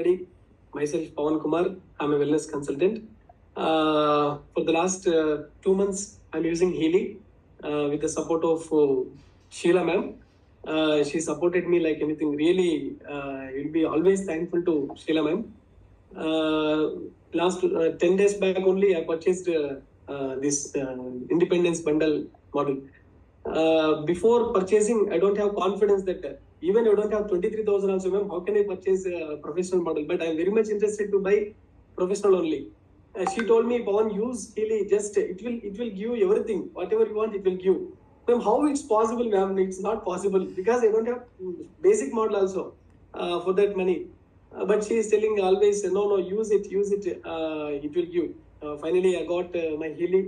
everybody. Myself, Pawan Kumar. I'm a wellness consultant. For the last 2 months, I'm using Healy with the support of Sheila ma'am. She supported me like anything. Really, you'll be always thankful to Sheila ma'am. Last 10 days back only, I purchased this Independence Bundle model. Before purchasing, I don't have confidence that even I don't have 23,000 also, ma'am, how can I purchase a professional model? But I'm very much interested to buy professional only. She told me, Pawan, use Healy, just it will give you everything, whatever you want, it will give. Ma'am, how it's possible, ma'am? It's not possible because I don't have basic model also for that money. But she is telling always, no, use it, it will give. Finally, I got my Healy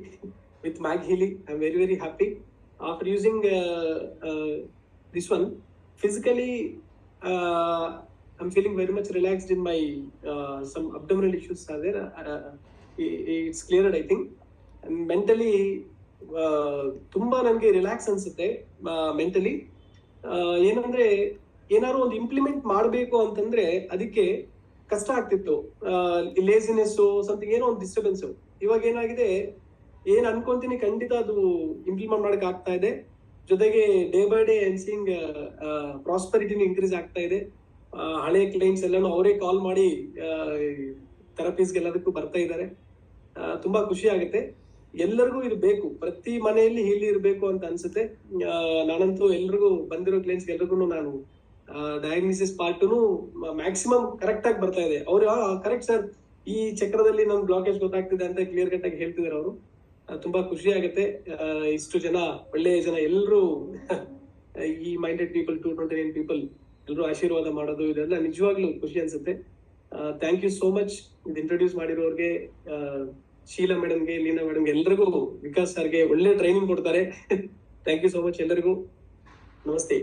with Mag Healy. I'm very, very happy. After using this one, physically, I'm feeling very much relaxed in my some abdominal issues are there. It's cleared, I think. And mentally, ತುಂಬಾ ನನಗೆ relax ಅನ್ಸುತ್ತೆ mentally. ಏನಂದ್ರೆ ಏನಾದ್ರು ಒಂದು implement ಮಾಡಬೇಕು ಅಂತಂದ್ರೆ ಅದಕ್ಕೆ ಕಷ್ಟ ಆಗ್ತಿತ್ತು, ಲೇಸಿನೆಸ್ ಸಮಥಿಂಗ್, ಏನೋ ಒಂದು ಡಿಸ್ಟರ್ಬೆನ್ಸ್. ಇವಾಗ ಏನಾಗಿದೆ, ಏನ್ ಅನ್ಕೊಂತೀನಿ ಖಂಡಿತ ಅದು ಇಂಪ್ಲಿಮೆಂಟ್ ಮಾಡಕ್ ಆಗ್ತಾ ಇದೆ. ಜೊತೆಗೆ day by day I seeing ಪ್ರಾಸ್ಪರಿಟಿನ ಇನ್ಕ್ರೀಸ್ ಆಗ್ತಾ ಇದೆ. ಹಳೆ ಕ್ಲೈಂಟ್ಸ್ ಎಲ್ಲಾನು ಅವರೇ ಕಾಲ್ ಮಾಡಿ ಥೆರಪೀಸ್ಗೆ ಎಲ್ಲದಕ್ಕೂ ಬರ್ತಾ ಇದ್ದಾರೆ. ತುಂಬಾ ಖುಷಿ ಆಗುತ್ತೆ. ಎಲ್ಲರಿಗೂ ಇದು ಬೇಕು, ಪ್ರತಿ ಮನೆಯಲ್ಲಿ ಹೀಲಿ ಇರಬೇಕು ಅಂತ ಅನ್ಸುತ್ತೆ. ನಾನಂತೂ ಎಲ್ರಿಗೂ ಬಂದಿರೋ ಕ್ಲೈಂಟ್ಸ್ ಎಲ್ರಿಗೂ ನಾನು ಡಯಾಗ್ನೋಸಿಸ್ ಪಾರ್ಟ್ನು ಮ್ಯಾಕ್ಸಿಮಮ್ ಕರೆಕ್ಟ್ ಆಗಿ ಬರ್ತಾ ಇದೆ. ಅವ್ರು ಕರೆಕ್ಟ್ ಸರ್, ಈ ಚಕ್ರದಲ್ಲಿ ನಮ್ ಬ್ಲಾಕೇಜ್ ಗೊತ್ತಾಗ್ತಿದೆ ಅಂತ ಕ್ಲಿಯರ್ ಕಟ್ ಆಗಿ ಹೇಳ್ತಿದ್ದಾರೆ ಅವರು. ತುಂಬಾ ಖುಷಿ ಆಗುತ್ತೆ. ಇಷ್ಟು ಜನ, ಒಳ್ಳೆಯ ಜನ ಎಲ್ಲರೂ ಈ ಮೈಂಡೆಡ್ ಪೀಪಲ್ 229 ಪೀಪಲ್ ಎಲ್ಲರೂ ಆಶೀರ್ವಾದ ಮಾಡೋದು, ಇದೆಲ್ಲ ನಿಜವಾಗ್ಲೂ ಖುಷಿ ಅನ್ಸುತ್ತೆ. Thank you so much. ಇದು ಇಂಟ್ರೊಡ್ಯೂಸ್ ಮಾಡಿರೋರ್ಗೆ, ಶೀಲಾ ಮೇಡಮ್ಗೆ, ಲೀನಾ ಮೇಡಮ್ಗೆ, ಎಲ್ರಿಗೂ, ವಿಕಾಸ್ ಸರ್ಗೆ ಒಳ್ಳೆ ಟ್ರೈನಿಂಗ್ ಕೊಡ್ತಾರೆ. ಥ್ಯಾಂಕ್ ಯು ಸೋ ಮಚ್ ಎಲ್ಲರಿಗೂ. ನಮಸ್ತೆ.